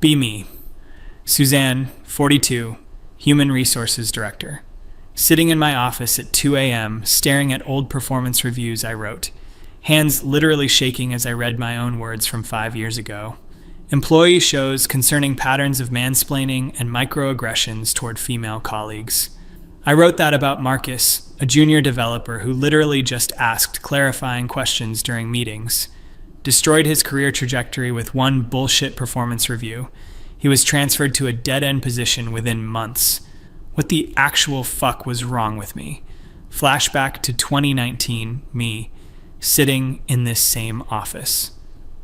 Be me. Suzanne, 42, Human Resources Director. Sitting in my office at 2 a.m., staring at old performance reviews I wrote, hands literally shaking as I read my own words from 5 years ago. Employee shows concerning patterns of mansplaining and microaggressions toward female colleagues. I wrote that about Marcus, a junior developer who literally just asked clarifying questions during meetings. Destroyed his career trajectory with one bullshit performance review. He was transferred to a dead-end position within months. What the actual fuck was wrong with me? Flashback to 2019, me, sitting in this same office.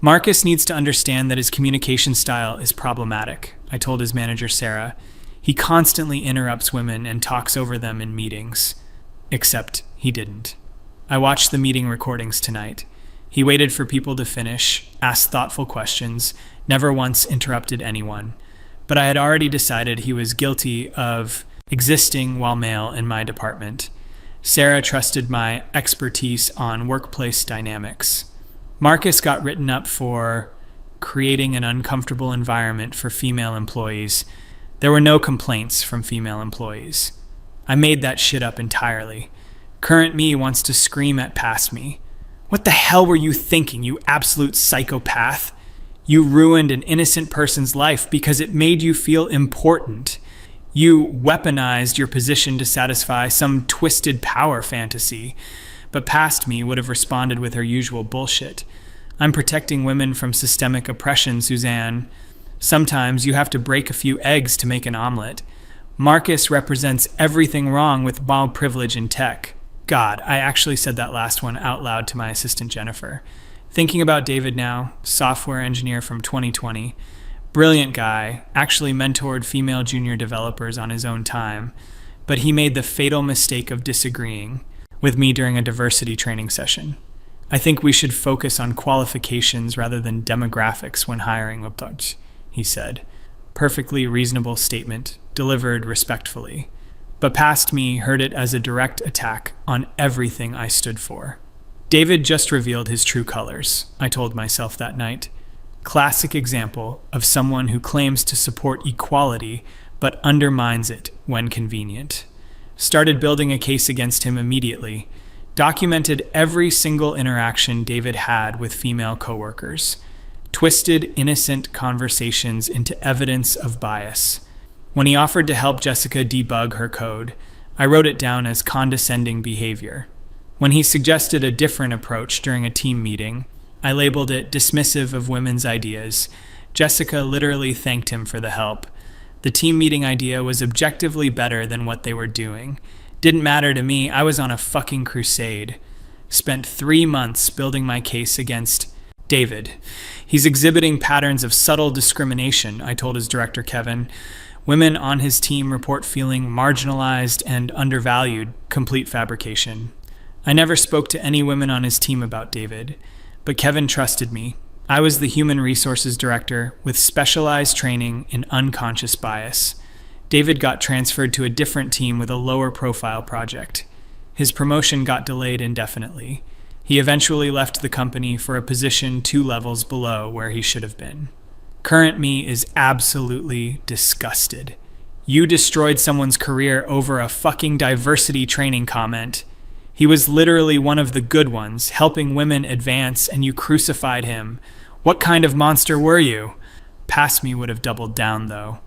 Marcus needs to understand that his communication style is problematic, I told his manager Sarah. He constantly interrupts women and talks over them in meetings. Except he didn't. I watched the meeting recordings tonight. He waited for people to finish, asked thoughtful questions, never once interrupted anyone. But I had already decided he was guilty of existing while male in my department. Sarah trusted my expertise on workplace dynamics. Marcus got written up for creating an uncomfortable environment for female employees. There were no complaints from female employees. I made that shit up entirely. Current me wants to scream at past me. What the hell were you thinking, you absolute psychopath? You ruined an innocent person's life because it made you feel important. You weaponized your position to satisfy some twisted power fantasy. But past me would have responded with her usual bullshit. I'm protecting women from systemic oppression, Suzanne. Sometimes you have to break a few eggs to make an omelet. Marcus represents everything wrong with male privilege in tech. God, I actually said that last one out loud to my assistant Jennifer. Thinking about David now, software engineer from 2020, brilliant guy, actually mentored female junior developers on his own time, but he made the fatal mistake of disagreeing with me during a diversity training session. I think we should focus on qualifications rather than demographics when hiring, he said. Perfectly reasonable statement, delivered respectfully. But past me heard it as a direct attack on everything I stood for. David just revealed his true colors, I told myself that night. Classic example of someone who claims to support equality but undermines it when convenient. Started building a case against him immediately. Documented every single interaction David had with female coworkers. Twisted innocent conversations into evidence of bias. When he offered to help Jessica debug her code, I wrote it down as condescending behavior. When he suggested a different approach during a team meeting, I labeled it dismissive of women's ideas. Jessica literally thanked him for the help. The team meeting idea was objectively better than what they were doing. Didn't matter to me, I was on a fucking crusade. Spent 3 months building my case against David. He's exhibiting patterns of subtle discrimination, I told his director Kevin. Women on his team report feeling marginalized and undervalued, complete fabrication. I never spoke to any women on his team about David, but Kevin trusted me. I was the human resources director with specialized training in unconscious bias. David got transferred to a different team with a lower profile project. His promotion got delayed indefinitely. He eventually left the company for a position 2 levels below where he should have been. Current me is absolutely disgusted. You destroyed someone's career over a fucking diversity training comment. He was literally one of the good ones, helping women advance, and you crucified him. What kind of monster were you? Past me would have doubled down, though.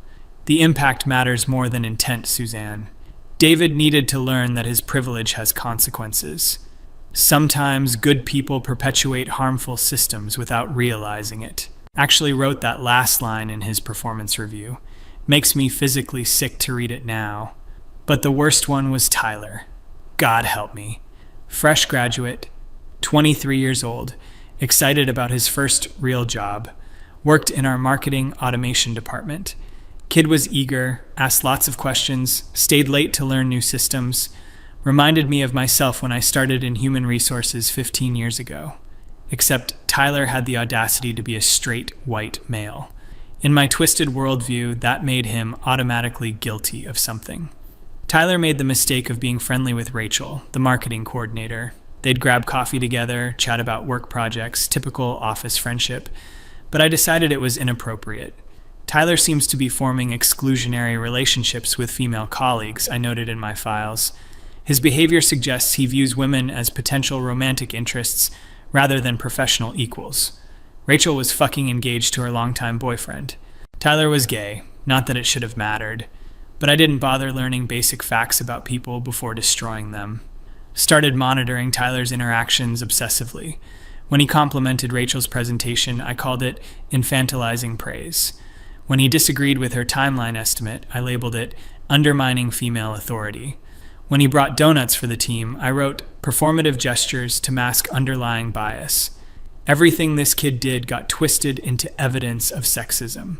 The impact matters more than intent, Suzanne. David needed to learn that his privilege has consequences. Sometimes good people perpetuate harmful systems without realizing it. Actually wrote that last line in his performance review. Makes me physically sick to read it now. But the worst one was Tyler. God help me. Fresh graduate, 23 years old, excited about his first real job. Worked in our marketing automation department. Kid was eager, asked lots of questions, stayed late to learn new systems. Reminded me of myself when I started in human resources 15 years ago. Except Tyler had the audacity to be a straight white male. In my twisted worldview, that made him automatically guilty of something. Tyler made the mistake of being friendly with Rachel, the marketing coordinator. They'd grab coffee together, chat about work projects, typical office friendship. But I decided it was inappropriate. Tyler seems to be forming exclusionary relationships with female colleagues, I noted in my files. His behavior suggests he views women as potential romantic interests rather than professional equals. Rachel was fucking engaged to her longtime boyfriend. Tyler was gay, not that it should have mattered, but I didn't bother learning basic facts about people before destroying them. Started monitoring Tyler's interactions obsessively. When he complimented Rachel's presentation, I called it infantilizing praise. When he disagreed with her timeline estimate, I labeled it undermining female authority. When he brought donuts for the team, I wrote performative gestures to mask underlying bias. Everything this kid did got twisted into evidence of sexism.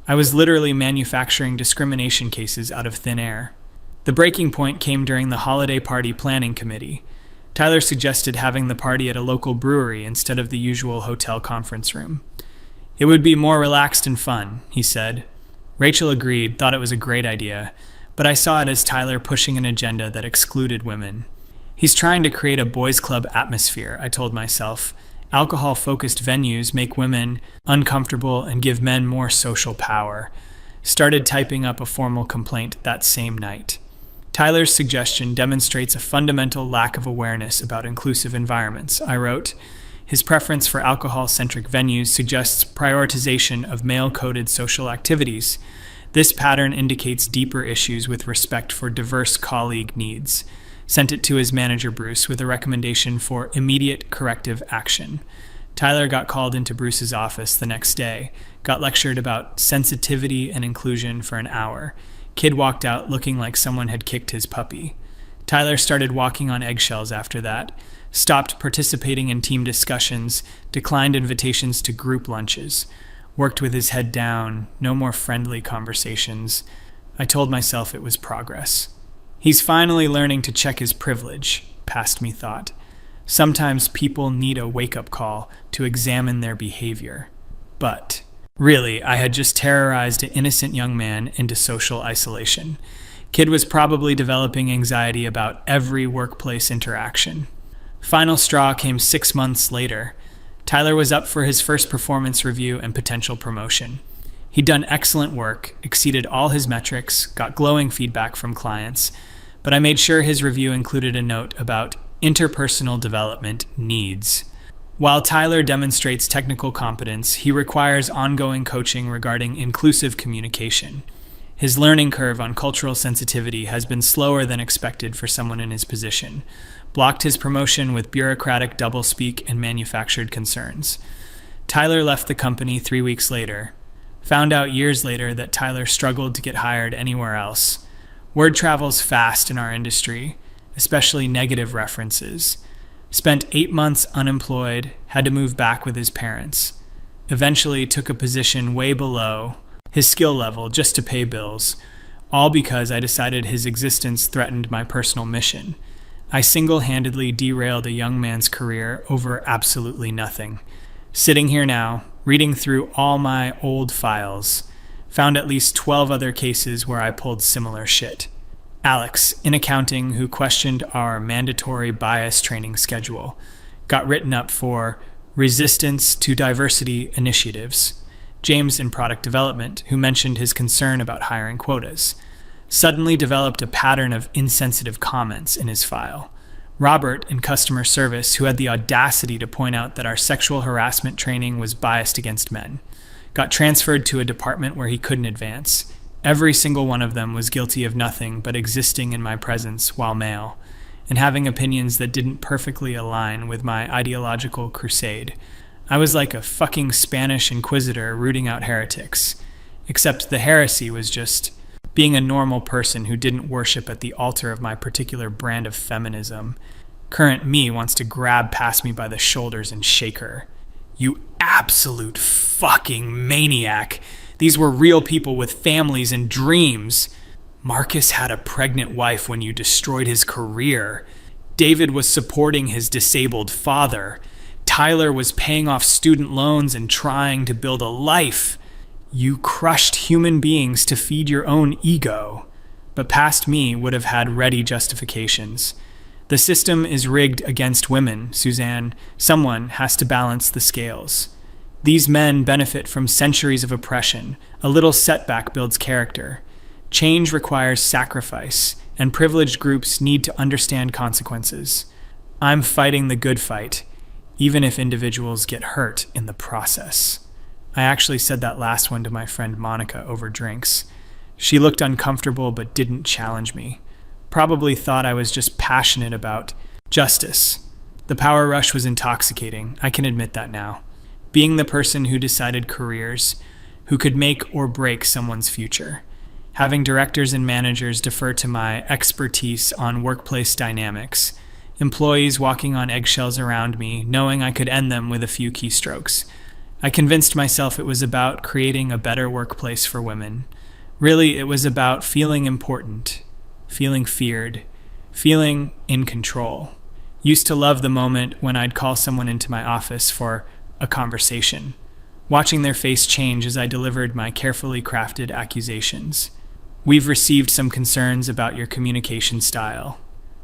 I was literally manufacturing discrimination cases out of thin air. The breaking point came during the holiday party planning committee. Tyler suggested having the party at a local brewery instead of the usual hotel conference room. It would be more relaxed and fun, he said. Rachel agreed, thought it was a great idea, but I saw it as Tyler pushing an agenda that excluded women. He's trying to create a boys' club atmosphere, I told myself. Alcohol-focused venues make women uncomfortable and give men more social power. Started typing up a formal complaint that same night. Tyler's suggestion demonstrates a fundamental lack of awareness about inclusive environments, I wrote. His preference for alcohol-centric venues suggests prioritization of male-coded social activities. This pattern indicates deeper issues with respect for diverse colleague needs. Sent it to his manager, Bruce, with a recommendation for immediate corrective action. Tyler got called into Bruce's office the next day, got lectured about sensitivity and inclusion for an hour. Kid walked out looking like someone had kicked his puppy. Tyler started walking on eggshells after that, stopped participating in team discussions, declined invitations to group lunches, worked with his head down, no more friendly conversations. I told myself it was progress. He's finally learning to check his privilege, past me thought. Sometimes people need a wake-up call to examine their behavior. But really, I had just terrorized an innocent young man into social isolation. Kid was probably developing anxiety about every workplace interaction. Final straw came 6 months later. Tyler was up for his first performance review and potential promotion. He'd done excellent work, exceeded all his metrics, got glowing feedback from clients, but I made sure his review included a note about interpersonal development needs. While Tyler demonstrates technical competence, he requires ongoing coaching regarding inclusive communication. His learning curve on cultural sensitivity has been slower than expected for someone in his position. Blocked his promotion with bureaucratic doublespeak and manufactured concerns. Tyler left the company 3 weeks later. Found out years later that Tyler struggled to get hired anywhere else. Word travels fast in our industry, especially negative references. Spent 8 months unemployed, had to move back with his parents. Eventually took a position way below his skill level just to pay bills, all because I decided his existence threatened my personal mission. I single-handedly derailed a young man's career over absolutely nothing. Sitting here now, reading through all my old files, found at least 12 other cases where I pulled similar shit. Alex, in accounting, who questioned our mandatory bias training schedule, got written up for resistance to diversity initiatives. James in product development, who mentioned his concern about hiring quotas, suddenly developed a pattern of insensitive comments in his file. Robert in customer service, who had the audacity to point out that our sexual harassment training was biased against men, got transferred to a department where he couldn't advance. Every single one of them was guilty of nothing but existing in my presence while male, and having opinions that didn't perfectly align with my ideological crusade. I was like a fucking Spanish inquisitor rooting out heretics, except the heresy was just being a normal person who didn't worship at the altar of my particular brand of feminism. Current me wants to grab past me by the shoulders and shake her. You absolute fucking maniac. These were real people with families and dreams. Marcus had a pregnant wife when you destroyed his career. David was supporting his disabled father. Tyler was paying off student loans and trying to build a life. You crushed human beings to feed your own ego. But past me would have had ready justifications. The system is rigged against women, Suzanne. Someone has to balance the scales. These men benefit from centuries of oppression. A little setback builds character. Change requires sacrifice, and privileged groups need to understand consequences. I'm fighting the good fight, even if individuals get hurt in the process. I actually said that last one to my friend Monica over drinks. She looked uncomfortable but didn't challenge me. Probably thought I was just passionate about justice. The power rush was intoxicating, I can admit that now. Being the person who decided careers, who could make or break someone's future. Having directors and managers defer to my expertise on workplace dynamics. Employees walking on eggshells around me, knowing I could end them with a few keystrokes. I convinced myself it was about creating a better workplace for women. Really, it was about feeling important, feeling feared, feeling in control. Used to love the moment when I'd call someone into my office for a conversation, watching their face change as I delivered my carefully crafted accusations. We've received some concerns about your communication style.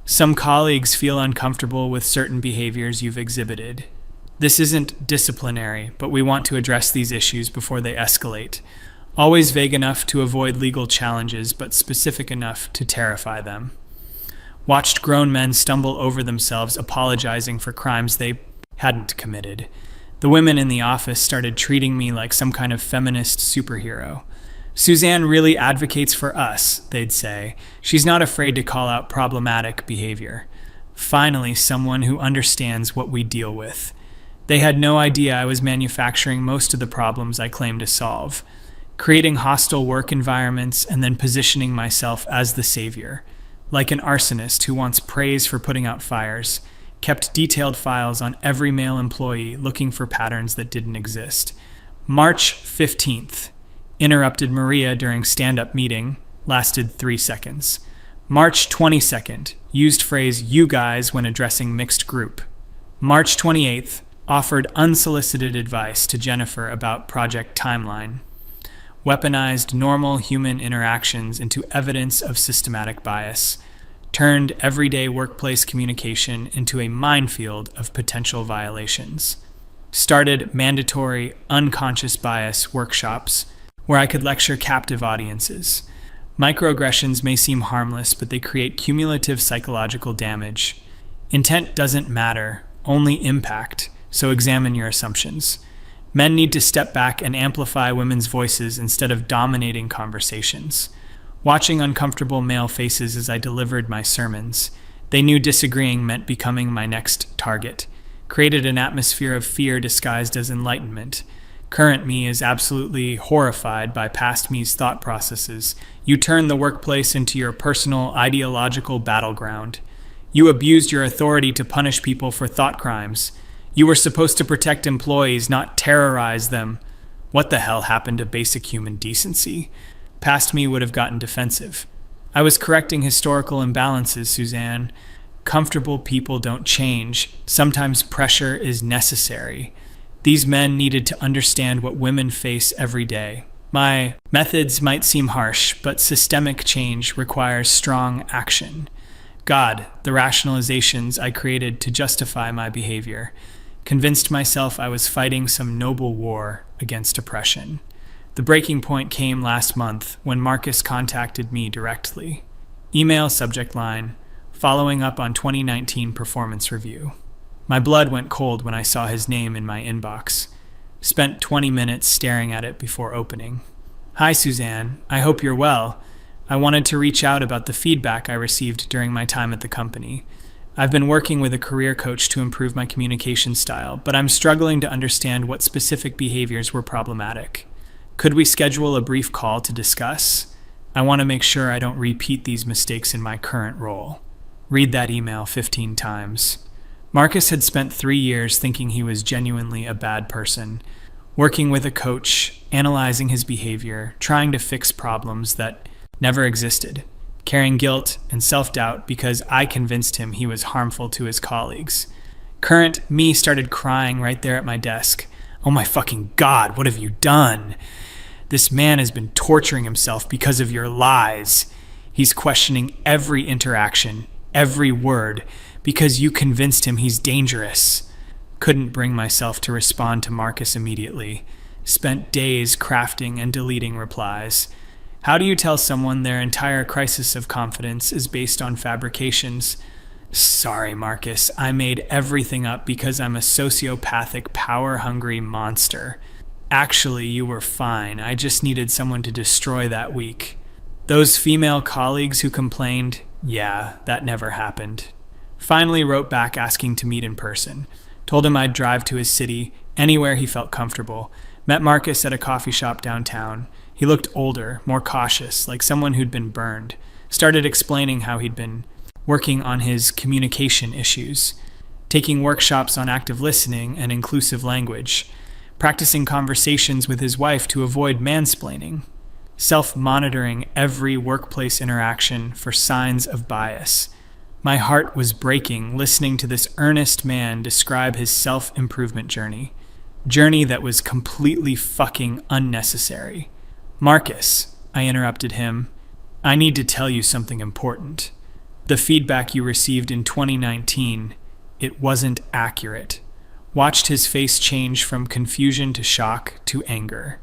Some colleagues feel uncomfortable with certain behaviors you've exhibited. This isn't disciplinary, but we want to address these issues before they escalate. Always vague enough to avoid legal challenges, but specific enough to terrify them. Watched grown men stumble over themselves apologizing for crimes they hadn't committed. The women in the office started treating me like some kind of feminist superhero. Suzanne really advocates for us, they'd say. She's not afraid to call out problematic behavior. Finally, someone who understands what we deal with. They had no idea I was manufacturing most of the problems I claim to solve, creating hostile work environments and then positioning myself as the savior, like an arsonist who wants praise for putting out fires, kept detailed files on every male employee looking for patterns that didn't exist. March 15th. Interrupted Maria during stand-up meeting, lasted 3 seconds. March 22nd, used phrase you guys when addressing mixed group. March 28th, offered unsolicited advice to Jennifer about project timeline. Weaponized normal human interactions into evidence of systematic bias. Turned everyday workplace communication into a minefield of potential violations. Started mandatory unconscious bias workshops where I could lecture captive audiences. Microaggressions may seem harmless, but they create cumulative psychological damage. Intent doesn't matter, only impact, so examine your assumptions. Men need to step back and amplify women's voices instead of dominating conversations. Watching uncomfortable male faces as I delivered my sermons, they knew disagreeing meant becoming my next target. Created an atmosphere of fear disguised as enlightenment. Current me is absolutely horrified by past me's thought processes. You turned the workplace into your personal ideological battleground. You abused your authority to punish people for thought crimes. You were supposed to protect employees, not terrorize them. What the hell happened to basic human decency? Past me would have gotten defensive. I was correcting historical imbalances, Suzanne. Comfortable people don't change. Sometimes pressure is necessary. These men needed to understand what women face every day. My methods might seem harsh, but systemic change requires strong action. God, the rationalizations I created to justify my behavior, convinced myself I was fighting some noble war against oppression. The breaking point came last month when Marcus contacted me directly. Email subject line, following up on 2019 performance review. My blood went cold when I saw his name in my inbox. Spent 20 minutes staring at it before opening. Hi, Suzanne. I hope you're well. I wanted to reach out about the feedback I received during my time at the company. I've been working with a career coach to improve my communication style, but I'm struggling to understand what specific behaviors were problematic. Could we schedule a brief call to discuss? I want to make sure I don't repeat these mistakes in my current role. Read that email 15 times. Marcus had spent 3 years thinking he was genuinely a bad person, working with a coach, analyzing his behavior, trying to fix problems that never existed, carrying guilt and self-doubt because I convinced him he was harmful to his colleagues. Current me started crying right there at my desk. Oh my fucking God, what have you done? This man has been torturing himself because of your lies. He's questioning every interaction, every word, because you convinced him he's dangerous. Couldn't bring myself to respond to Marcus immediately. Spent days crafting and deleting replies. How do you tell someone their entire crisis of confidence is based on fabrications? Sorry, Marcus, I made everything up because I'm a sociopathic, power-hungry monster. Actually, you were fine. I just needed someone to destroy that week. Those female colleagues who complained, yeah, that never happened. Finally wrote back asking to meet in person. Told him I'd drive to his city, anywhere he felt comfortable. Met Marcus at a coffee shop downtown. He looked older, more cautious, like someone who'd been burned. Started explaining how he'd been working on his communication issues, taking workshops on active listening and inclusive language, practicing conversations with his wife to avoid mansplaining, self-monitoring every workplace interaction for signs of bias. My heart was breaking listening to this earnest man describe his self-improvement journey that was completely fucking unnecessary. Marcus, I interrupted him, I need to tell you something important. The feedback you received in 2019, it wasn't accurate. Watched his face change from confusion to shock to anger.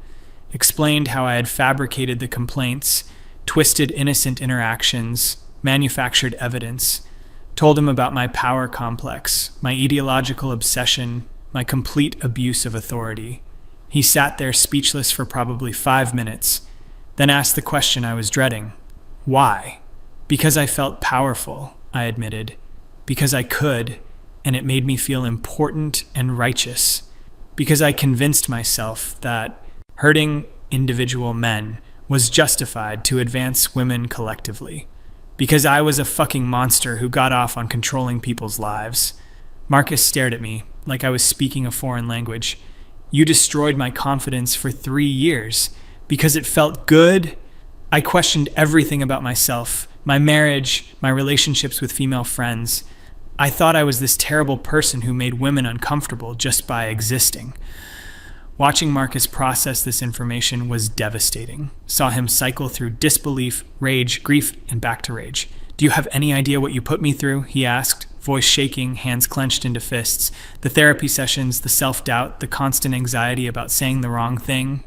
Explained how I had fabricated the complaints, twisted innocent interactions, manufactured evidence. Told him about my power complex, my ideological obsession, my complete abuse of authority. He sat there speechless for probably 5 minutes, then asked the question I was dreading. Why? Because I felt powerful, I admitted. Because I could, and it made me feel important and righteous. Because I convinced myself that hurting individual men was justified to advance women collectively. Because I was a fucking monster who got off on controlling people's lives. Marcus stared at me like I was speaking a foreign language. You destroyed my confidence for 3 years because it felt good. I questioned everything about myself, my marriage, my relationships with female friends. I thought I was this terrible person who made women uncomfortable just by existing. Watching Marcus process this information was devastating. Saw him cycle through disbelief, rage, grief, and back to rage. Do you have any idea what you put me through? He asked, voice shaking, hands clenched into fists. The therapy sessions, the self-doubt, the constant anxiety about saying the wrong thing.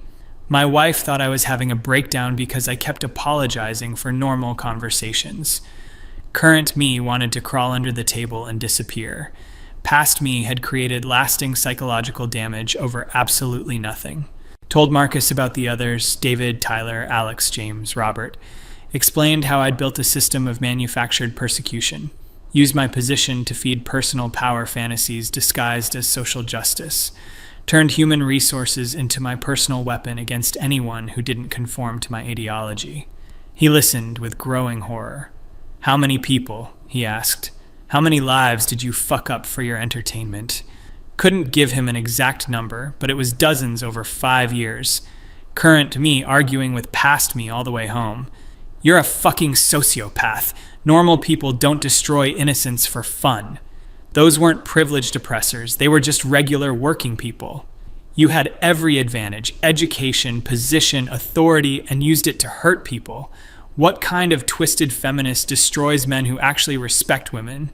My wife thought I was having a breakdown because I kept apologizing for normal conversations. Current me wanted to crawl under the table and disappear. Past me had created lasting psychological damage over absolutely nothing. Told Marcus about the others, David, Tyler, Alex, James, Robert. Explained how I'd built a system of manufactured persecution. Used my position to feed personal power fantasies disguised as social justice. Turned human resources into my personal weapon against anyone who didn't conform to my ideology. He listened with growing horror. How many people? He asked. How many lives did you fuck up for your entertainment? Couldn't give him an exact number, but it was dozens over 5 years. Current me arguing with past me all the way home. You're a fucking sociopath. Normal people don't destroy innocence for fun. Those weren't privileged oppressors. They were just regular working people. You had every advantage, education, position, authority, and used it to hurt people. What kind of twisted feminist destroys men who actually respect women?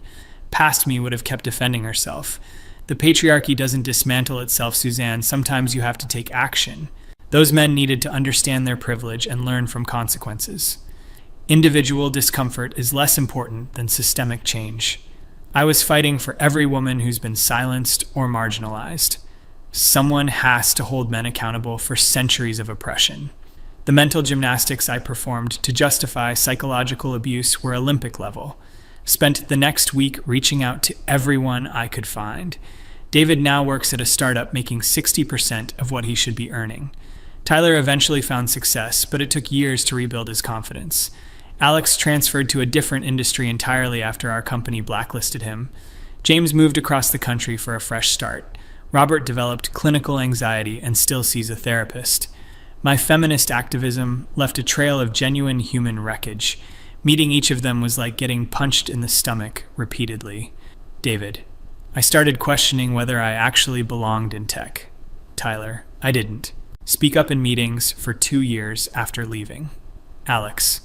Past me would have kept defending herself. The patriarchy doesn't dismantle itself, Suzanne. Sometimes you have to take action. Those men needed to understand their privilege and learn from consequences. Individual discomfort is less important than systemic change. I was fighting for every woman who's been silenced or marginalized. Someone has to hold men accountable for centuries of oppression. The mental gymnastics I performed to justify psychological abuse were Olympic level. Spent the next week reaching out to everyone I could find. David now works at a startup making 60% of what he should be earning. Tyler eventually found success, but it took years to rebuild his confidence. Alex transferred to a different industry entirely after our company blacklisted him. James moved across the country for a fresh start. Robert developed clinical anxiety and still sees a therapist. My feminist activism left a trail of genuine human wreckage. Meeting each of them was like getting punched in the stomach repeatedly. David: I started questioning whether I actually belonged in tech. Tyler: I didn't. Speak up in meetings for 2 years after leaving. Alex: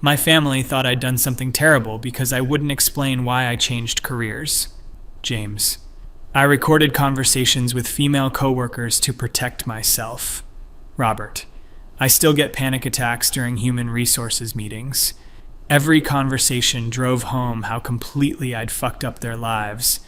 my family thought I'd done something terrible because I wouldn't explain why I changed careers. James: I recorded conversations with female coworkers to protect myself. Robert. I still get panic attacks during human resources meetings. Every conversation drove home how completely I'd fucked up their lives.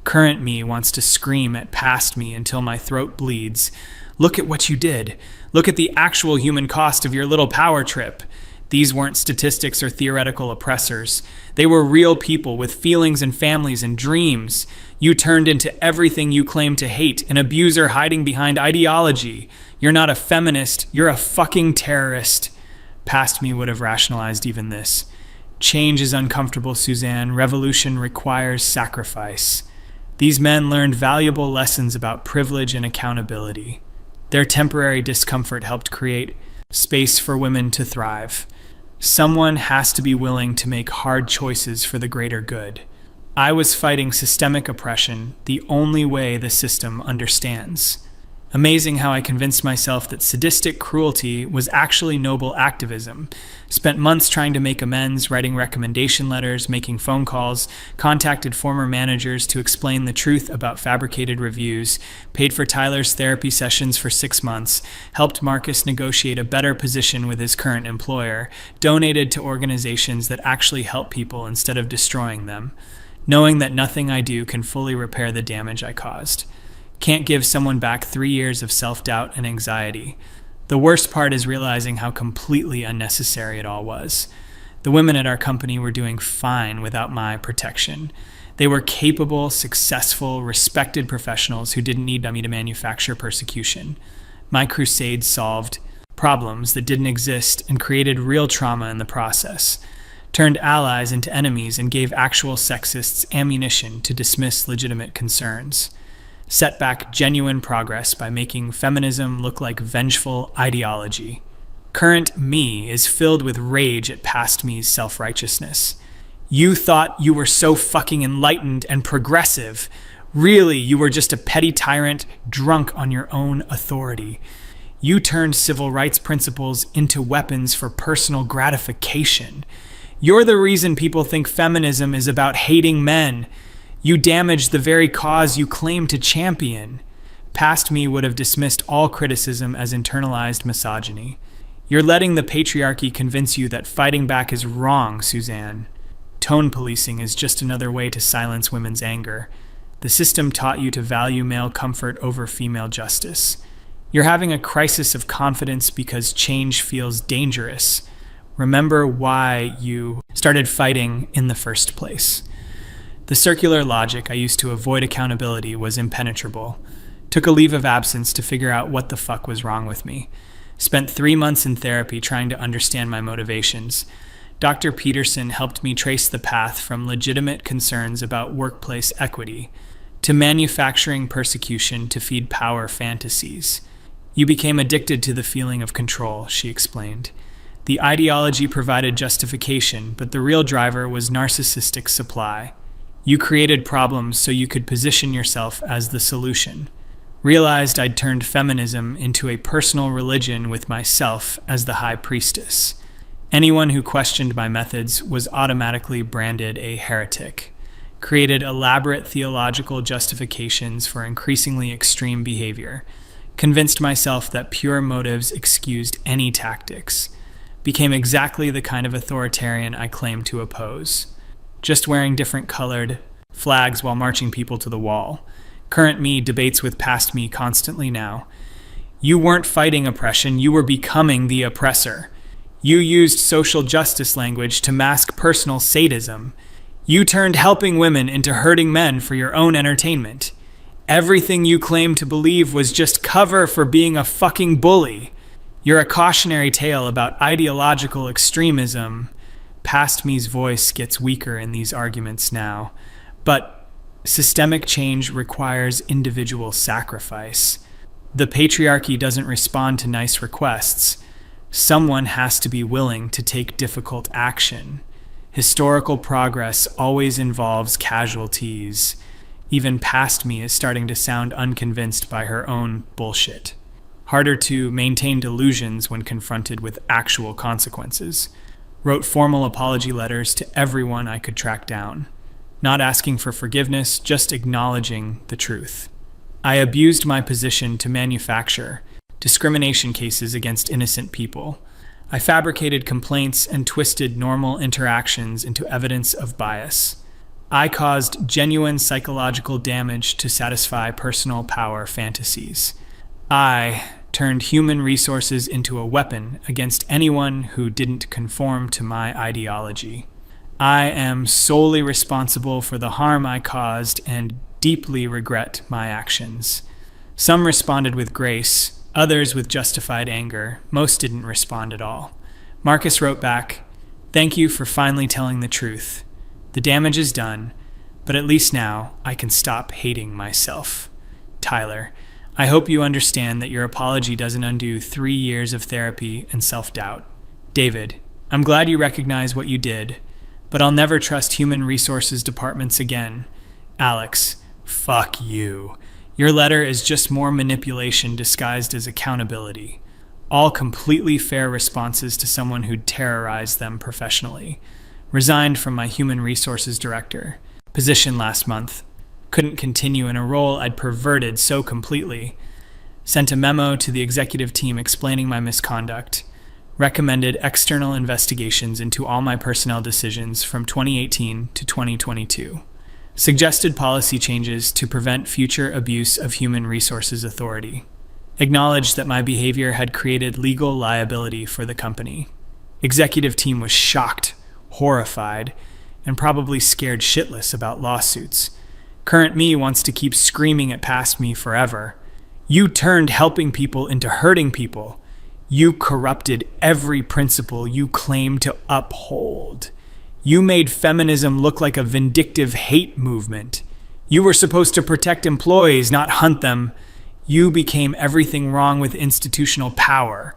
Current me wants to scream at past me until my throat bleeds. Look at what you did. Look at the actual human cost of your little power trip. These weren't statistics or theoretical oppressors. They were real people with feelings and families and dreams. You turned into everything you claim to hate, an abuser hiding behind ideology. You're not a feminist, you're a fucking terrorist. Past me would have rationalized even this. Change is uncomfortable, Suzanne. Revolution requires sacrifice. These men learned valuable lessons about privilege and accountability. Their temporary discomfort helped create space for women to thrive. Someone has to be willing to make hard choices for the greater good. I was fighting systemic oppression the only way the system understands. Amazing how I convinced myself that sadistic cruelty was actually noble activism. Spent months trying to make amends, writing recommendation letters, making phone calls, contacted former managers to explain the truth about fabricated reviews, paid for Tyler's therapy sessions for 6 months, helped Marcus negotiate a better position with his current employer, donated to organizations that actually help people instead of destroying them, knowing that nothing I do can fully repair the damage I caused. Can't give someone back 3 years of self-doubt and anxiety. The worst part is realizing how completely unnecessary it all was. The women at our company were doing fine without my protection. They were capable, successful, respected professionals who didn't need me to manufacture persecution. My crusade solved problems that didn't exist and created real trauma in the process, turned allies into enemies and gave actual sexists ammunition to dismiss legitimate concerns. Set back genuine progress by making feminism look like vengeful ideology. Current me is filled with rage at past me's self-righteousness. You thought you were so fucking enlightened and progressive. Really, you were just a petty tyrant drunk on your own authority. You turned civil rights principles into weapons for personal gratification. You're the reason people think feminism is about hating men. You damaged the very cause you claim to champion. Past me would have dismissed all criticism as internalized misogyny. You're letting the patriarchy convince you that fighting back is wrong, Suzanne. Tone policing is just another way to silence women's anger. The system taught you to value male comfort over female justice. You're having a crisis of confidence because change feels dangerous. Remember why you started fighting in the first place. The circular logic I used to avoid accountability was impenetrable. Took a leave of absence to figure out what the fuck was wrong with me. Spent 3 months in therapy trying to understand my motivations. Dr. Peterson helped me trace the path from legitimate concerns about workplace equity to manufacturing persecution to feed power fantasies. You became addicted to the feeling of control, she explained. The ideology provided justification, but the real driver was narcissistic supply. You created problems so you could position yourself as the solution. Realized I'd turned feminism into a personal religion with myself as the high priestess. Anyone who questioned my methods was automatically branded a heretic. Created elaborate theological justifications for increasingly extreme behavior. Convinced myself that pure motives excused any tactics. Became exactly the kind of authoritarian I claimed to oppose. Just wearing different colored flags while marching people to the wall. Current me debates with past me constantly now. You weren't fighting oppression, you were becoming the oppressor. You used social justice language to mask personal sadism. You turned helping women into hurting men for your own entertainment. Everything you claimed to believe was just cover for being a fucking bully. You're a cautionary tale about ideological extremism. Past me's voice gets weaker in these arguments now. But systemic change requires individual sacrifice. The patriarchy doesn't respond to nice requests. Someone has to be willing to take difficult action. Historical progress always involves casualties. Even past me is starting to sound unconvinced by her own bullshit. Harder to maintain delusions when confronted with actual consequences. Wrote formal apology letters to everyone I could track down. not asking for forgiveness, just acknowledging the truth. I abused my position to manufacture discrimination cases against innocent people. I fabricated complaints and twisted normal interactions into evidence of bias. I caused genuine psychological damage to satisfy personal power fantasies. I turned human resources into a weapon against anyone who didn't conform to my ideology. I am solely responsible for the harm I caused and deeply regret my actions. Some responded with grace, others with justified anger. Most didn't respond at all. Marcus wrote back, "Thank you for finally telling the truth. The damage is done, but at least now I can stop hating myself. Tyler, I hope you understand that your apology doesn't undo 3 years of therapy and self-doubt. David, I'm glad you recognize what you did, but I'll never trust human resources departments again. Alex, fuck you. Your letter is just more manipulation disguised as accountability. All completely fair responses to someone who'd terrorized them professionally. Resigned from my human resources director position last month. Couldn't continue in a role I'd perverted so completely. Sent a memo to the executive team explaining my misconduct. Recommended external investigations into all my personnel decisions from 2018 to 2022. Suggested policy changes to prevent future abuse of human resources authority. Acknowledged that my behavior had created legal liability for the company. Executive team was shocked, horrified, and probably scared shitless about lawsuits. Current me wants to keep screaming at past me forever. You turned helping people into hurting people. You corrupted every principle you claim to uphold. You made feminism look like a vindictive hate movement. You were supposed to protect employees, not hunt them. You became everything wrong with institutional power.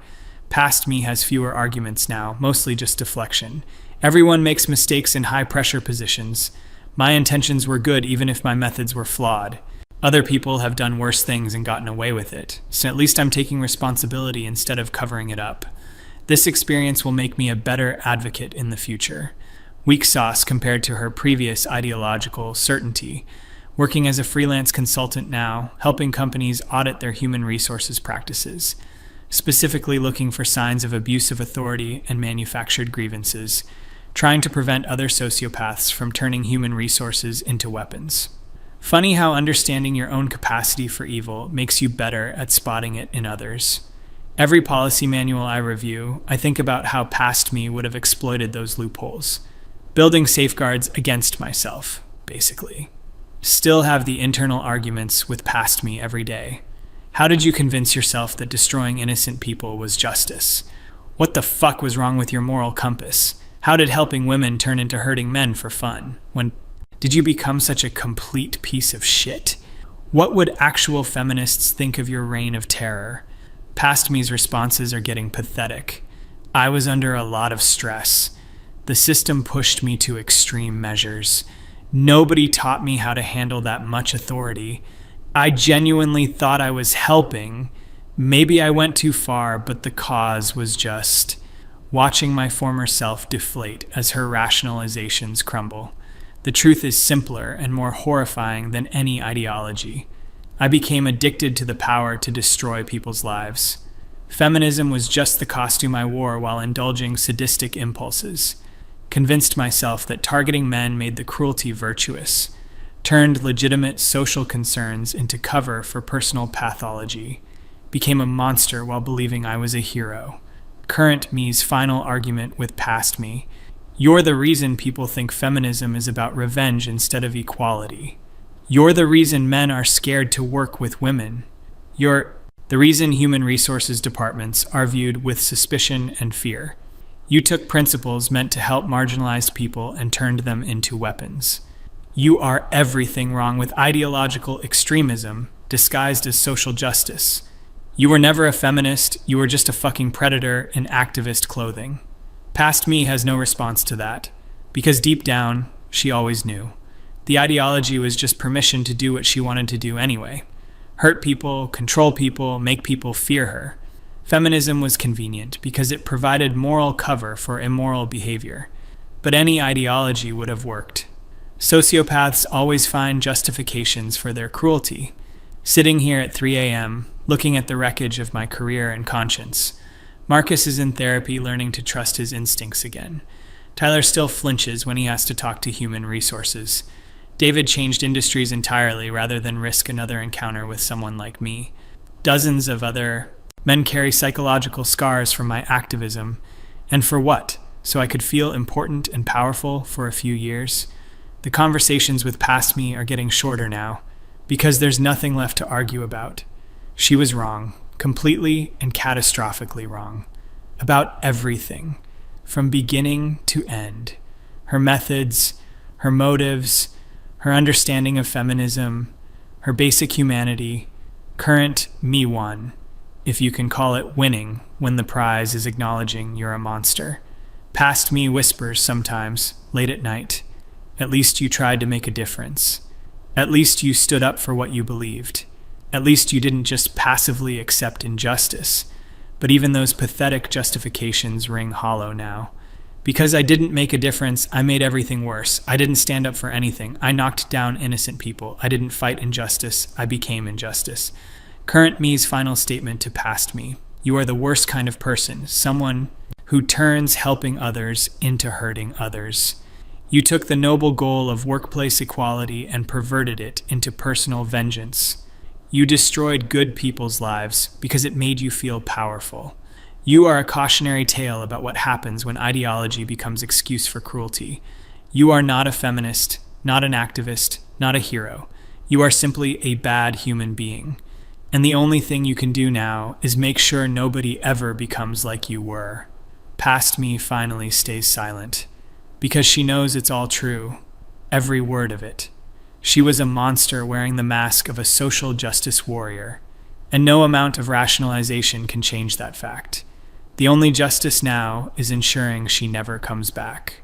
Past me has fewer arguments now, mostly just deflection. Everyone makes mistakes in high-pressure positions. My intentions were good even if my methods were flawed. Other people have done worse things and gotten away with it, so at least I'm taking responsibility instead of covering it up. This experience will make me a better advocate in the future. Weak sauce compared to her previous ideological certainty. Working as a freelance consultant now, helping companies audit their human resources practices, specifically looking for signs of abuse of authority and manufactured grievances, trying to prevent other sociopaths from turning human resources into weapons. Funny how understanding your own capacity for evil makes you better at spotting it in others. Every policy manual I review, I think about how past me would have exploited those loopholes. Building safeguards against myself, basically. Still have the internal arguments with past me every day. How did you convince yourself that destroying innocent people was justice? What the fuck was wrong with your moral compass? How did helping women turn into hurting men for fun? Did you become such a complete piece of shit? What would actual feminists think of your reign of terror? Past me's responses are getting pathetic. I was under a lot of stress. The system pushed me to extreme measures. Nobody taught me how to handle that much authority. I genuinely thought I was helping. Maybe I went too far, but the cause was just watching my former self deflate as her rationalizations crumble. The truth is simpler and more horrifying than any ideology. I became addicted to the power to destroy people's lives. Feminism was just the costume I wore while indulging sadistic impulses. Convinced myself that targeting men made the cruelty virtuous. Turned legitimate social concerns into cover for personal pathology. Became a monster while believing I was a hero. Current me's final argument with past me. You're the reason people think feminism is about revenge instead of equality. You're the reason men are scared to work with women. You're the reason human resources departments are viewed with suspicion and fear. You took principles meant to help marginalized people and turned them into weapons. You are everything wrong with ideological extremism disguised as social justice. You were never a feminist, you were just a fucking predator in activist clothing. Past me has no response to that, because deep down, she always knew. The ideology was just permission to do what she wanted to do anyway. Hurt people, control people, make people fear her. Feminism was convenient because it provided moral cover for immoral behavior. But any ideology would have worked. Sociopaths always find justifications for their cruelty. Sitting here at 3 a.m., looking at the wreckage of my career and conscience. Marcus is in therapy learning to trust his instincts again. Tyler still flinches when he has to talk to human resources. David changed industries entirely rather than risk another encounter with someone like me. Dozens of other men carry psychological scars from my activism. And for what? So I could feel important and powerful for a few years? The conversations with past me are getting shorter now, because there's nothing left to argue about. She was wrong, completely and catastrophically wrong, about everything, from beginning to end. Her methods, her motives, her understanding of feminism, her basic humanity. Current me won, if you can call it winning when the prize is acknowledging you're a monster. Past me whispers sometimes, late at night. At least you tried to make a difference. At least you stood up for what you believed. At least you didn't just passively accept injustice. But even those pathetic justifications ring hollow now. Because I didn't make a difference, I made everything worse. I didn't stand up for anything. I knocked down innocent people. I didn't fight injustice. I became injustice. Current me's final statement to past me. You are the worst kind of person, someone who turns helping others into hurting others. You took the noble goal of workplace equality and perverted it into personal vengeance. You destroyed good people's lives because it made you feel powerful. You are a cautionary tale about what happens when ideology becomes excuse for cruelty. You are not a feminist, not an activist, not a hero. You are simply a bad human being. And the only thing you can do now is make sure nobody ever becomes like you were. Past me finally stays silent. Because she knows it's all true, every word of it. She was a monster wearing the mask of a social justice warrior, and no amount of rationalization can change that fact. The only justice now is ensuring she never comes back.